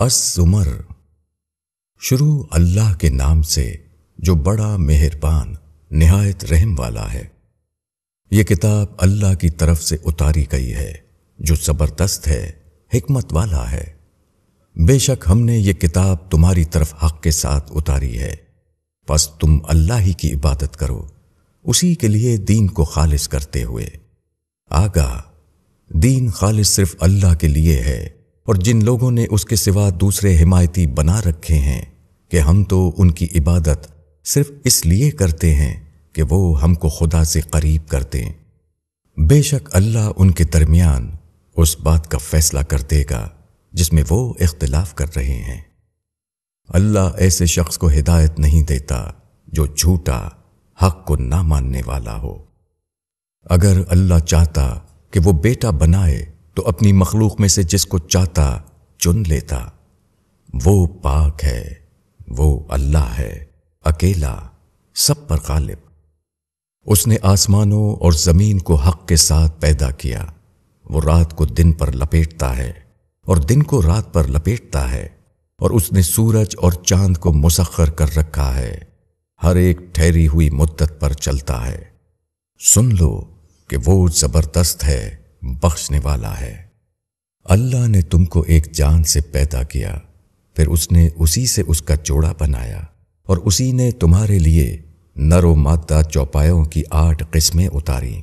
الزمر۔ شروع اللہ کے نام سے جو بڑا مہربان نہایت رحم والا ہے۔ یہ کتاب اللہ کی طرف سے اتاری گئی ہے جو زبردست ہے، حکمت والا ہے۔ بے شک ہم نے یہ کتاب تمہاری طرف حق کے ساتھ اتاری ہے، پس تم اللہ ہی کی عبادت کرو، اسی کے لیے دین کو خالص کرتے ہوئے۔ آگاہ دین خالص صرف اللہ کے لیے ہے، اور جن لوگوں نے اس کے سوا دوسرے حمایتی بنا رکھے ہیں کہ ہم تو ان کی عبادت صرف اس لیے کرتے ہیں کہ وہ ہم کو خدا سے قریب کر دیں۔ بے شک اللہ ان کے درمیان اس بات کا فیصلہ کر دے گا جس میں وہ اختلاف کر رہے ہیں۔ اللہ ایسے شخص کو ہدایت نہیں دیتا جو جھوٹا، حق کو نہ ماننے والا ہو۔ اگر اللہ چاہتا کہ وہ بیٹا بنائے تو اپنی مخلوق میں سے جس کو چاہتا چن لیتا۔ وہ پاک ہے، وہ اللہ ہے، اکیلا، سب پر غالب۔ اس نے آسمانوں اور زمین کو حق کے ساتھ پیدا کیا۔ وہ رات کو دن پر لپیٹتا ہے اور دن کو رات پر لپیٹتا ہے، اور اس نے سورج اور چاند کو مسخر کر رکھا ہے، ہر ایک ٹھہری ہوئی مدت پر چلتا ہے۔ سن لو کہ وہ زبردست ہے، بخشنے والا ہے۔ اللہ نے تم کو ایک جان سے پیدا کیا، پھر اس نے اسی سے اس کا جوڑا بنایا، اور اسی نے تمہارے لیے نر و مادہ چوپایوں کی 8 قسمیں اتاری۔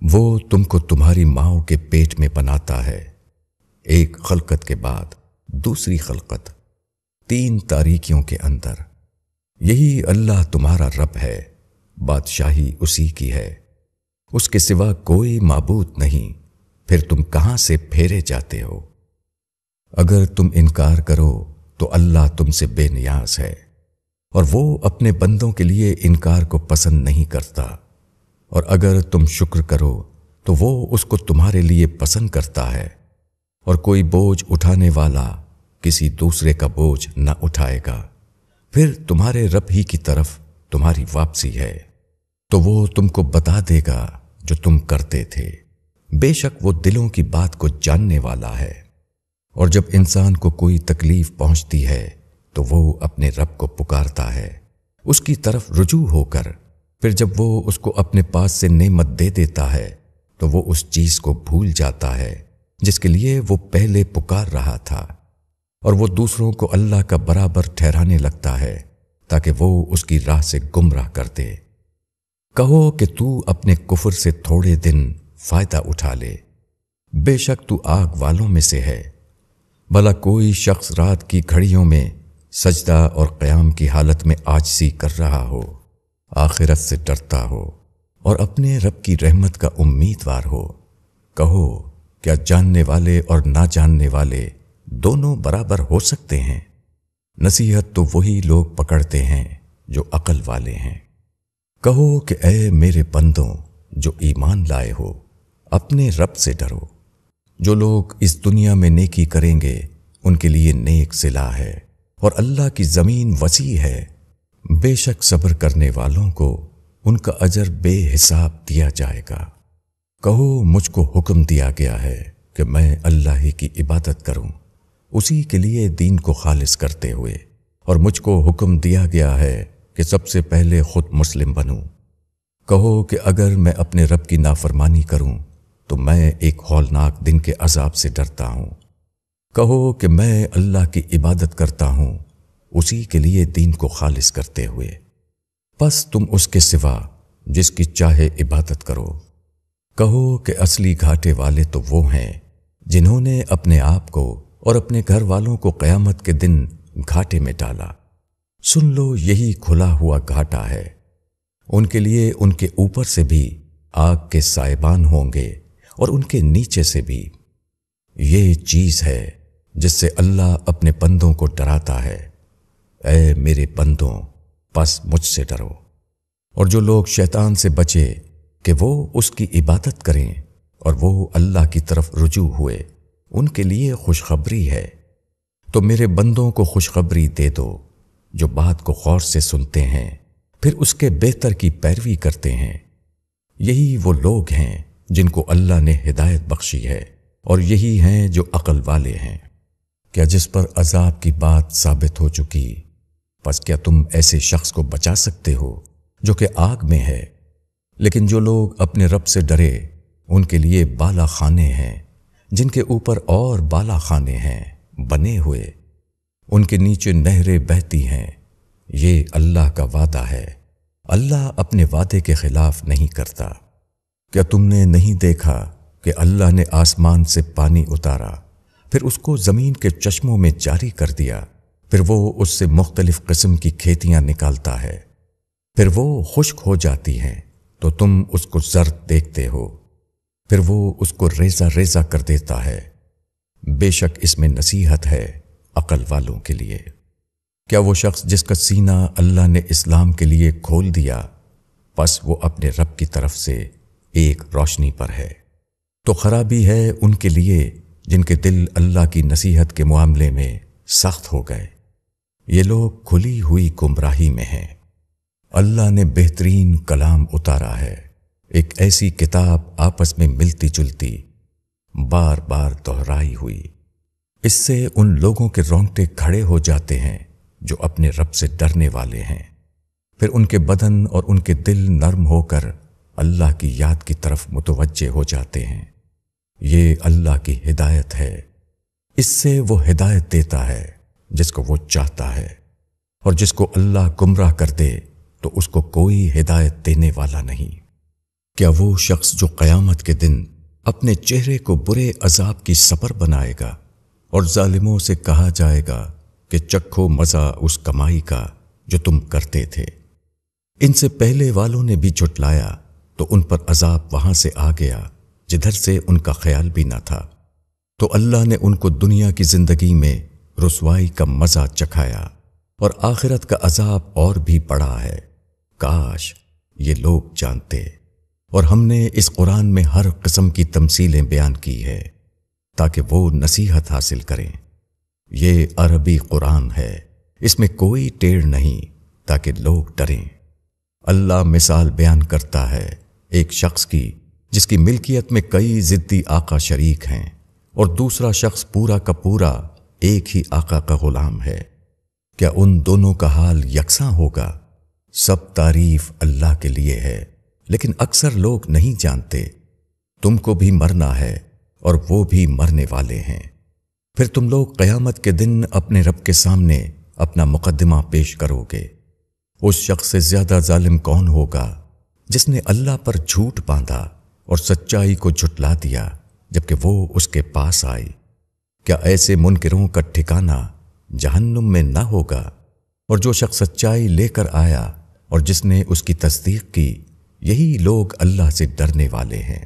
وہ تم کو تمہاری ماؤں کے پیٹ میں بناتا ہے، ایک خلقت کے بعد دوسری خلقت، 3 تاریکیوں کے اندر۔ یہی اللہ تمہارا رب ہے، بادشاہی اسی کی ہے، اس کے سوا کوئی معبود نہیں، پھر تم کہاں سے پھیرے جاتے ہو؟ اگر تم انکار کرو تو اللہ تم سے بے نیاز ہے، اور وہ اپنے بندوں کے لیے انکار کو پسند نہیں کرتا، اور اگر تم شکر کرو تو وہ اس کو تمہارے لیے پسند کرتا ہے، اور کوئی بوجھ اٹھانے والا کسی دوسرے کا بوجھ نہ اٹھائے گا، پھر تمہارے رب ہی کی طرف تمہاری واپسی ہے، تو وہ تم کو بتا دے گا جو تم کرتے تھے۔ بے شک وہ دلوں کی بات کو جاننے والا ہے۔ اور جب انسان کو کوئی تکلیف پہنچتی ہے تو وہ اپنے رب کو پکارتا ہے، اس کی طرف رجوع ہو کر، پھر جب وہ اس کو اپنے پاس سے نعمت دے دیتا ہے تو وہ اس چیز کو بھول جاتا ہے جس کے لیے وہ پہلے پکار رہا تھا، اور وہ دوسروں کو اللہ کا برابر ٹھہرانے لگتا ہے تاکہ وہ اس کی راہ سے گمراہ کر دے۔ کہو کہ تو اپنے کفر سے تھوڑے دن فائدہ اٹھا لے، بے شک تو آگ والوں میں سے ہے۔ بھلا کوئی شخص رات کی گھڑیوں میں سجدہ اور قیام کی حالت میں عاجزی کر رہا ہو، آخرت سے ڈرتا ہو اور اپنے رب کی رحمت کا امیدوار ہو، کہو کیا جاننے والے اور نہ جاننے والے دونوں برابر ہو سکتے ہیں؟ نصیحت تو وہی لوگ پکڑتے ہیں جو عقل والے ہیں۔ کہو کہ اے میرے بندوں جو ایمان لائے ہو، اپنے رب سے ڈرو۔ جو لوگ اس دنیا میں نیکی کریں گے ان کے لیے نیک صلہ ہے، اور اللہ کی زمین وسیع ہے، بے شک صبر کرنے والوں کو ان کا اجر بے حساب دیا جائے گا۔ کہو مجھ کو حکم دیا گیا ہے کہ میں اللہ ہی کی عبادت کروں، اسی کے لیے دین کو خالص کرتے ہوئے، اور مجھ کو حکم دیا گیا ہے کہ سب سے پہلے خود مسلم بنوں۔ کہو کہ اگر میں اپنے رب کی نافرمانی کروں تو میں ایک ہولناک دن کے عذاب سے ڈرتا ہوں۔ کہو کہ میں اللہ کی عبادت کرتا ہوں، اسی کے لیے دین کو خالص کرتے ہوئے، پس تم اس کے سوا جس کی چاہے عبادت کرو۔ کہو کہ اصلی گھاٹے والے تو وہ ہیں جنہوں نے اپنے آپ کو اور اپنے گھر والوں کو قیامت کے دن گھاٹے میں ڈالا۔ سن لو یہی کھلا ہوا گھاٹا ہے، ان کے لیے ان کے اوپر سے بھی آگ کے سائبان ہوں گے اور ان کے نیچے سے بھی۔ یہ چیز ہے جس سے اللہ اپنے بندوں کو ڈراتا ہے۔ اے میرے بندوں، پس مجھ سے ڈرو۔ اور جو لوگ شیطان سے بچے کہ وہ اس کی عبادت کریں اور وہ اللہ کی طرف رجوع ہوئے، ان کے لیے خوشخبری ہے۔ تو میرے بندوں کو خوشخبری دے دو جو بات کو غور سے سنتے ہیں، پھر اس کے بہتر کی پیروی کرتے ہیں۔ یہی وہ لوگ ہیں جن کو اللہ نے ہدایت بخشی ہے، اور یہی ہیں جو عقل والے ہیں۔ کیا جس پر عذاب کی بات ثابت ہو چکی، پس کیا تم ایسے شخص کو بچا سکتے ہو جو کہ آگ میں ہے؟ لیکن جو لوگ اپنے رب سے ڈرے ان کے لیے بالا خانے ہیں جن کے اوپر اور بالا خانے ہیں بنے ہوئے، ان کے نیچے نہریں بہتی ہیں۔ یہ اللہ کا وعدہ ہے، اللہ اپنے وعدے کے خلاف نہیں کرتا۔ کیا تم نے نہیں دیکھا کہ اللہ نے آسمان سے پانی اتارا، پھر اس کو زمین کے چشموں میں جاری کر دیا، پھر وہ اس سے مختلف قسم کی کھیتیاں نکالتا ہے، پھر وہ خشک ہو جاتی ہیں تو تم اس کو زرد دیکھتے ہو، پھر وہ اس کو ریزہ ریزہ کر دیتا ہے۔ بے شک اس میں نصیحت ہے عقل والوں کے لیے۔ کیا وہ شخص جس کا سینہ اللہ نے اسلام کے لیے کھول دیا، پس وہ اپنے رب کی طرف سے ایک روشنی پر ہے، تو خرابی ہے ان کے لیے جن کے دل اللہ کی نصیحت کے معاملے میں سخت ہو گئے۔ یہ لوگ کھلی ہوئی گمراہی میں ہیں۔ اللہ نے بہترین کلام اتارا ہے، ایک ایسی کتاب آپس میں ملتی جلتی، بار بار دہرائی ہوئی۔ اس سے ان لوگوں کے رونگٹے کھڑے ہو جاتے ہیں جو اپنے رب سے ڈرنے والے ہیں، پھر ان کے بدن اور ان کے دل نرم ہو کر اللہ کی یاد کی طرف متوجہ ہو جاتے ہیں۔ یہ اللہ کی ہدایت ہے، اس سے وہ ہدایت دیتا ہے جس کو وہ چاہتا ہے، اور جس کو اللہ گمراہ کر دے تو اس کو کوئی ہدایت دینے والا نہیں۔ کیا وہ شخص جو قیامت کے دن اپنے چہرے کو برے عذاب کی سپر بنائے گا اور ظالموں سے کہا جائے گا کہ چکھو مزہ اس کمائی کا جو تم کرتے تھے؟ ان سے پہلے والوں نے بھی جھٹلایا تو ان پر عذاب وہاں سے آ گیا جدھر سے ان کا خیال بھی نہ تھا، تو اللہ نے ان کو دنیا کی زندگی میں رسوائی کا مزہ چکھایا، اور آخرت کا عذاب اور بھی بڑا ہے۔ کاش یہ لوگ جانتے۔ اور ہم نے اس قرآن میں ہر قسم کی تمثیلیں بیان کی ہے تاکہ وہ نصیحت حاصل کریں۔ یہ عربی قرآن ہے، اس میں کوئی ٹیڑھ نہیں تاکہ لوگ ڈریں۔ اللہ مثال بیان کرتا ہے ایک شخص کی جس کی ملکیت میں کئی ضدی آقا شریک ہیں، اور دوسرا شخص پورا کا پورا ایک ہی آقا کا غلام ہے۔ کیا ان دونوں کا حال یکساں ہوگا؟ سب تعریف اللہ کے لیے ہے، لیکن اکثر لوگ نہیں جانتے۔ تم کو بھی مرنا ہے اور وہ بھی مرنے والے ہیں، پھر تم لوگ قیامت کے دن اپنے رب کے سامنے اپنا مقدمہ پیش کرو گے۔ اس شخص سے زیادہ ظالم کون ہوگا جس نے اللہ پر جھوٹ باندھا اور سچائی کو جھٹلا دیا جبکہ وہ اس کے پاس آئی؟ کیا ایسے منکروں کا ٹھکانہ جہنم میں نہ ہوگا؟ اور جو شخص سچائی لے کر آیا اور جس نے اس کی تصدیق کی، یہی لوگ اللہ سے ڈرنے والے ہیں۔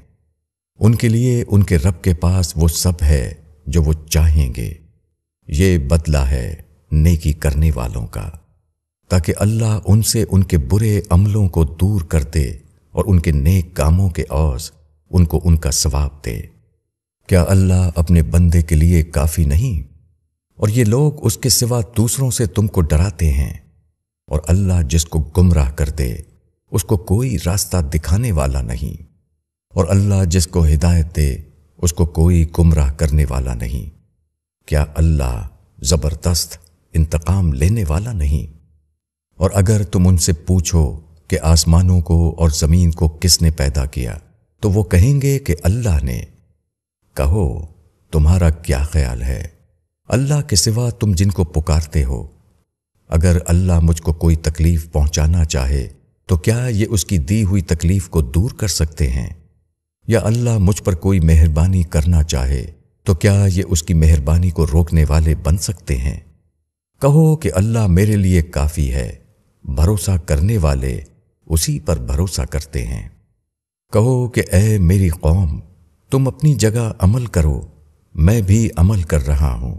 ان کے لیے ان کے رب کے پاس وہ سب ہے جو وہ چاہیں گے۔ یہ بدلہ ہے نیکی کرنے والوں کا، تاکہ اللہ ان سے ان کے برے عملوں کو دور کر دے اور ان کے نیک کاموں کے عوض ان کو ان کا ثواب دے۔ کیا اللہ اپنے بندے کے لیے کافی نہیں؟ اور یہ لوگ اس کے سوا دوسروں سے تم کو ڈراتے ہیں، اور اللہ جس کو گمراہ کر دے اس کو کوئی راستہ دکھانے والا نہیں، اور اللہ جس کو ہدایت دے اس کو کوئی گمراہ کرنے والا نہیں۔ کیا اللہ زبردست انتقام لینے والا نہیں؟ اور اگر تم ان سے پوچھو کہ آسمانوں کو اور زمین کو کس نے پیدا کیا، تو وہ کہیں گے کہ اللہ نے۔ کہو تمہارا کیا خیال ہے؟ اللہ کے سوا تم جن کو پکارتے ہو، اگر اللہ مجھ کو کوئی تکلیف پہنچانا چاہے تو کیا یہ اس کی دی ہوئی تکلیف کو دور کر سکتے ہیں؟ یا اللہ مجھ پر کوئی مہربانی کرنا چاہے تو کیا یہ اس کی مہربانی کو روکنے والے بن سکتے ہیں؟ کہو کہ اللہ میرے لیے کافی ہے، بھروسہ کرنے والے اسی پر بھروسہ کرتے ہیں۔ کہو کہ اے میری قوم، تم اپنی جگہ عمل کرو، میں بھی عمل کر رہا ہوں،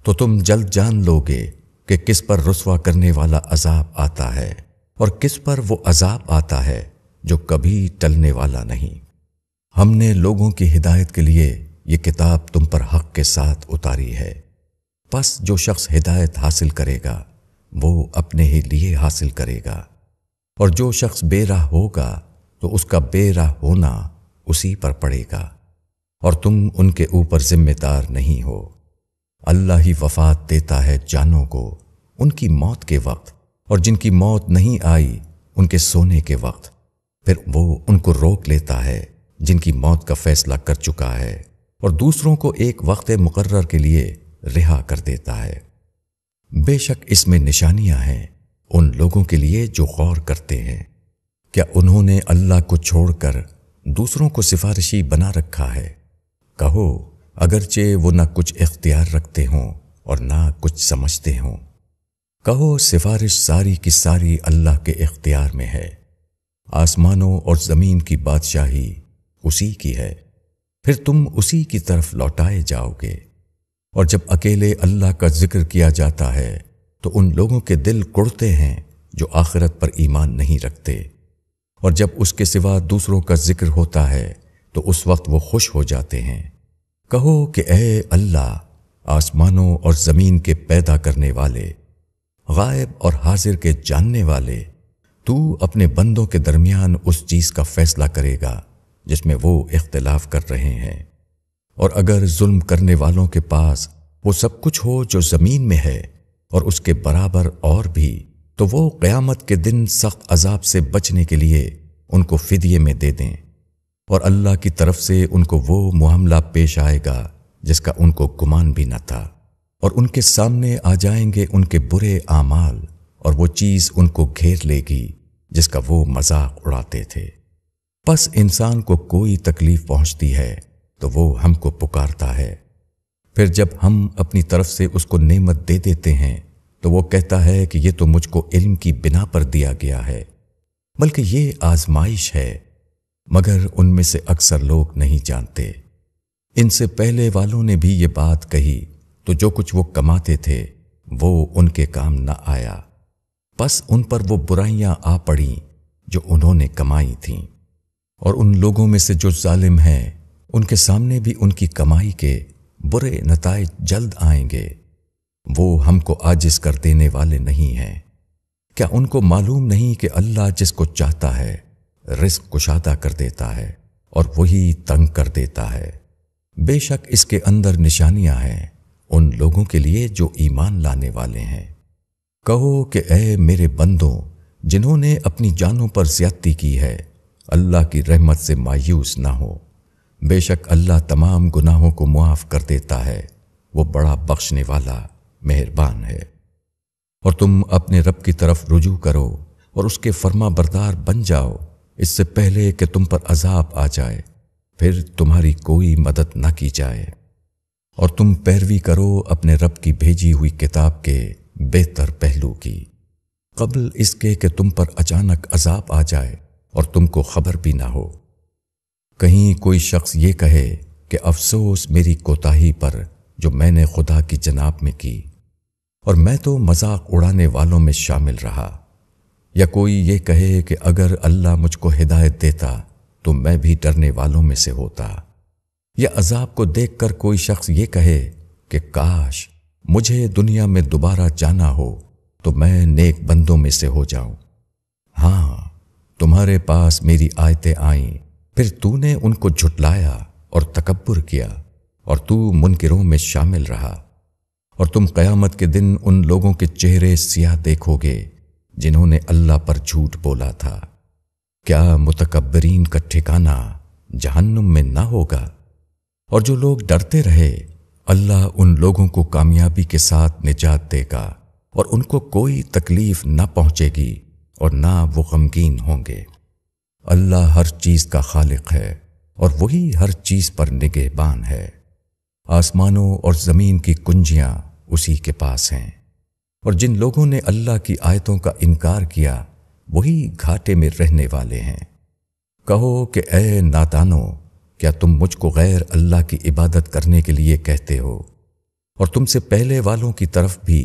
تو تم جلد جان لو گے کہ کس پر رسوا کرنے والا عذاب آتا ہے اور کس پر وہ عذاب آتا ہے جو کبھی ٹلنے والا نہیں۔ ہم نے لوگوں کی ہدایت کے لیے یہ کتاب تم پر حق کے ساتھ اتاری ہے، پس جو شخص ہدایت حاصل کرے گا وہ اپنے ہی لیے حاصل کرے گا، اور جو شخص بے راہ ہوگا تو اس کا بے راہ ہونا اسی پر پڑے گا، اور تم ان کے اوپر ذمہ دار نہیں ہو۔ اللہ ہی وفات دیتا ہے جانوں کو ان کی موت کے وقت، اور جن کی موت نہیں آئی ان کے سونے کے وقت، پھر وہ ان کو روک لیتا ہے جن کی موت کا فیصلہ کر چکا ہے، اور دوسروں کو ایک وقت مقرر کے لیے رہا کر دیتا ہے۔ بے شک اس میں نشانیاں ہیں ان لوگوں کے لیے جو غور کرتے ہیں۔ کیا انہوں نے اللہ کو چھوڑ کر دوسروں کو سفارشی بنا رکھا ہے؟ کہو اگرچہ وہ نہ کچھ اختیار رکھتے ہوں اور نہ کچھ سمجھتے ہوں، کہو سفارش ساری کی ساری اللہ کے اختیار میں ہے، آسمانوں اور زمین کی بادشاہی اسی کی ہے، پھر تم اسی کی طرف لوٹائے جاؤ گے۔ اور جب اکیلے اللہ کا ذکر کیا جاتا ہے تو ان لوگوں کے دل کڑتے ہیں جو آخرت پر ایمان نہیں رکھتے، اور جب اس کے سوا دوسروں کا ذکر ہوتا ہے تو اس وقت وہ خوش ہو جاتے ہیں۔ کہو کہ اے اللہ، آسمانوں اور زمین کے پیدا کرنے والے، غائب اور حاضر کے جاننے والے، تو اپنے بندوں کے درمیان اس چیز کا فیصلہ کرے گا جس میں وہ اختلاف کر رہے ہیں، اور اگر ظلم کرنے والوں کے پاس وہ سب کچھ ہو جو زمین میں ہے اور اس کے برابر اور بھی، تو وہ قیامت کے دن سخت عذاب سے بچنے کے لیے ان کو فدیے میں دے دیں، اور اللہ کی طرف سے ان کو وہ معاملہ پیش آئے گا جس کا ان کو گمان بھی نہ تھا، اور ان کے سامنے آ جائیں گے ان کے برے اعمال، اور وہ چیز ان کو گھیر لے گی جس کا وہ مذاق اڑاتے تھے۔ پس انسان کو کوئی تکلیف پہنچتی ہے تو وہ ہم کو پکارتا ہے، پھر جب ہم اپنی طرف سے اس کو نعمت دے دیتے ہیں تو وہ کہتا ہے کہ یہ تو مجھ کو علم کی بنا پر دیا گیا ہے، بلکہ یہ آزمائش ہے، مگر ان میں سے اکثر لوگ نہیں جانتے۔ ان سے پہلے والوں نے بھی یہ بات کہی تو جو کچھ وہ کماتے تھے وہ ان کے کام نہ آیا، پس ان پر وہ برائیاں آ پڑیں جو انہوں نے کمائی تھیں، اور ان لوگوں میں سے جو ظالم ہیں ان کے سامنے بھی ان کی کمائی کے برے نتائج جلد آئیں گے۔ وہ ہم کو عاجز کر دینے والے نہیں ہیں۔ کیا ان کو معلوم نہیں کہ اللہ جس کو چاہتا ہے رزق کشادہ کر دیتا ہے اور وہی تنگ کر دیتا ہے؟ بے شک اس کے اندر نشانیاں ہیں ان لوگوں کے لیے جو ایمان لانے والے ہیں۔ کہو کہ اے میرے بندوں جنہوں نے اپنی جانوں پر زیادتی کی ہے، اللہ کی رحمت سے مایوس نہ ہو، بے شک اللہ تمام گناہوں کو معاف کر دیتا ہے، وہ بڑا بخشنے والا مہربان ہے۔ اور تم اپنے رب کی طرف رجوع کرو اور اس کے فرما بردار بن جاؤ اس سے پہلے کہ تم پر عذاب آ جائے، پھر تمہاری کوئی مدد نہ کی جائے، اور تم پیروی کرو اپنے رب کی بھیجی ہوئی کتاب کے بہتر پہلو کی، قبل اس کے کہ تم پر اچانک عذاب آ جائے اور تم کو خبر بھی نہ ہو۔ کہیں کوئی شخص یہ کہے کہ افسوس میری کوتاہی پر جو میں نے خدا کی جناب میں کی، اور میں تو مذاق اڑانے والوں میں شامل رہا، یا کوئی یہ کہے کہ اگر اللہ مجھ کو ہدایت دیتا تو میں بھی ڈرنے والوں میں سے ہوتا، یا عذاب کو دیکھ کر کوئی شخص یہ کہے کہ کاش مجھے دنیا میں دوبارہ جانا ہو تو میں نیک بندوں میں سے ہو جاؤں۔ ہاں، تمہارے پاس میری آیتیں آئیں، پھر تو نے ان کو جھٹلایا اور تکبر کیا، اور تو منکروں میں شامل رہا، اور تم قیامت کے دن ان لوگوں کے چہرے سیاہ دیکھو گے جنہوں نے اللہ پر جھوٹ بولا تھا۔ کیا متکبرین کا ٹھکانہ جہنم میں نہ ہوگا؟ اور جو لوگ ڈرتے رہے، اللہ ان لوگوں کو کامیابی کے ساتھ نجات دے گا، اور ان کو کوئی تکلیف نہ پہنچے گی اور نہ وہ غمگین ہوں گے۔ اللہ ہر چیز کا خالق ہے اور وہی ہر چیز پر نگہبان ہے۔ آسمانوں اور زمین کی کنجیاں اسی کے پاس ہیں، اور جن لوگوں نے اللہ کی آیتوں کا انکار کیا وہی گھاٹے میں رہنے والے ہیں۔ کہو کہ اے نادانو، کیا تم مجھ کو غیر اللہ کی عبادت کرنے کے لیے کہتے ہو؟ اور تم سے پہلے والوں کی طرف بھی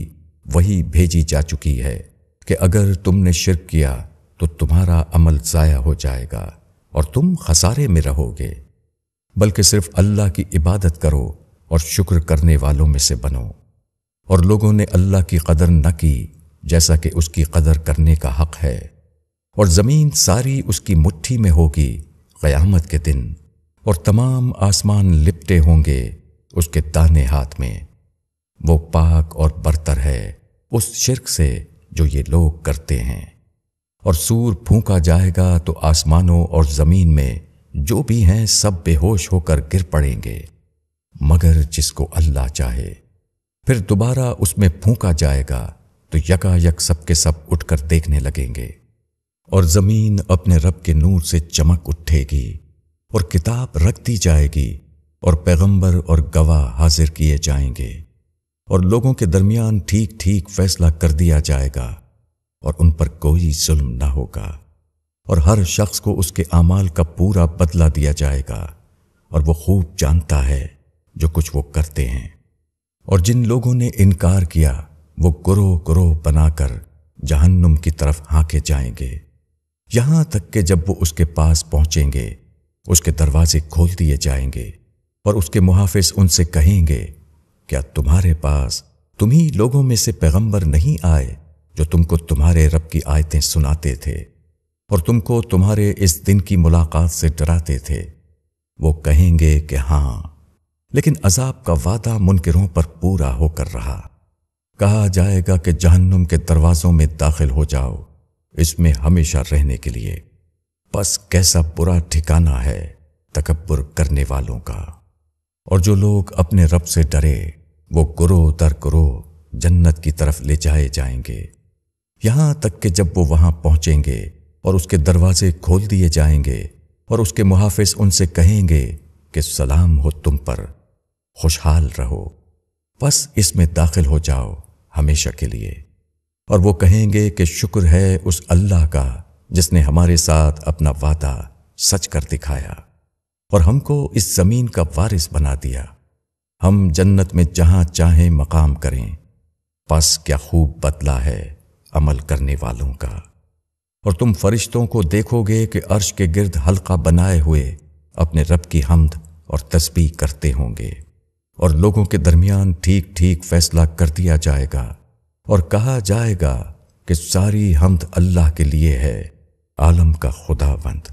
وہی بھیجی جا چکی ہے کہ اگر تم نے شرک کیا تو تمہارا عمل ضائع ہو جائے گا اور تم خسارے میں رہو گے، بلکہ صرف اللہ کی عبادت کرو اور شکر کرنے والوں میں سے بنو۔ اور لوگوں نے اللہ کی قدر نہ کی جیسا کہ اس کی قدر کرنے کا حق ہے، اور زمین ساری اس کی مٹھی میں ہوگی قیامت کے دن، اور تمام آسمان لپٹے ہوں گے اس کے دانے ہاتھ میں۔ پاک اور برتر ہے اس شرک سے جو یہ لوگ کرتے ہیں۔ اور سور پھونکا جائے گا تو آسمانوں اور زمین میں جو بھی ہیں سب بے ہوش ہو کر گر پڑیں گے مگر جس کو اللہ چاہے۔ پھر دوبارہ اس میں پھونکا جائے گا تو یکا یک سب کے سب اٹھ کر دیکھنے لگیں گے، اور زمین اپنے رب کے نور سے چمک اٹھے گی، اور کتاب رکھ دی جائے گی، اور پیغمبر اور گواہ حاضر کیے جائیں گے، اور لوگوں کے درمیان ٹھیک ٹھیک فیصلہ کر دیا جائے گا، اور ان پر کوئی ظلم نہ ہوگا، اور ہر شخص کو اس کے اعمال کا پورا بدلہ دیا جائے گا، اور وہ خوب جانتا ہے جو کچھ وہ کرتے ہیں۔ اور جن لوگوں نے انکار کیا وہ گروہ گروہ بنا کر جہنم کی طرف ہانکے جائیں گے، یہاں تک کہ جب وہ اس کے پاس پہنچیں گے اس کے دروازے کھول دیے جائیں گے، اور اس کے محافظ ان سے کہیں گے کیا تمہارے پاس تمہیں لوگوں میں سے پیغمبر نہیں آئے جو تم کو تمہارے رب کی آیتیں سناتے تھے اور تم کو تمہارے اس دن کی ملاقات سے ڈراتے تھے؟ وہ کہیں گے کہ ہاں، لیکن عذاب کا وعدہ منکروں پر پورا ہو کر رہا۔ کہا جائے گا کہ جہنم کے دروازوں میں داخل ہو جاؤ، اس میں ہمیشہ رہنے کے لیے، بس کیسا برا ٹھکانہ ہے تکبر کرنے والوں کا۔ اور جو لوگ اپنے رب سے ڈرے وہ گروہ در گروہ جنت کی طرف لے جائے جائیں گے، یہاں تک کہ جب وہ وہاں پہنچیں گے اور اس کے دروازے کھول دیے جائیں گے اور اس کے محافظ ان سے کہیں گے کہ سلام ہو تم پر، خوشحال رہو، بس اس میں داخل ہو جاؤ ہمیشہ کے لیے۔ اور وہ کہیں گے کہ شکر ہے اس اللہ کا جس نے ہمارے ساتھ اپنا وعدہ سچ کر دکھایا اور ہم کو اس زمین کا وارث بنا دیا، ہم جنت میں جہاں چاہیں مقام کریں، پس کیا خوب بدلہ ہے عمل کرنے والوں کا۔ اور تم فرشتوں کو دیکھو گے کہ عرش کے گرد حلقہ بنائے ہوئے اپنے رب کی حمد اور تسبیح کرتے ہوں گے، اور لوگوں کے درمیان ٹھیک ٹھیک فیصلہ کر دیا جائے گا، اور کہا جائے گا کہ ساری حمد اللہ کے لیے ہے، عالم کا خداوند۔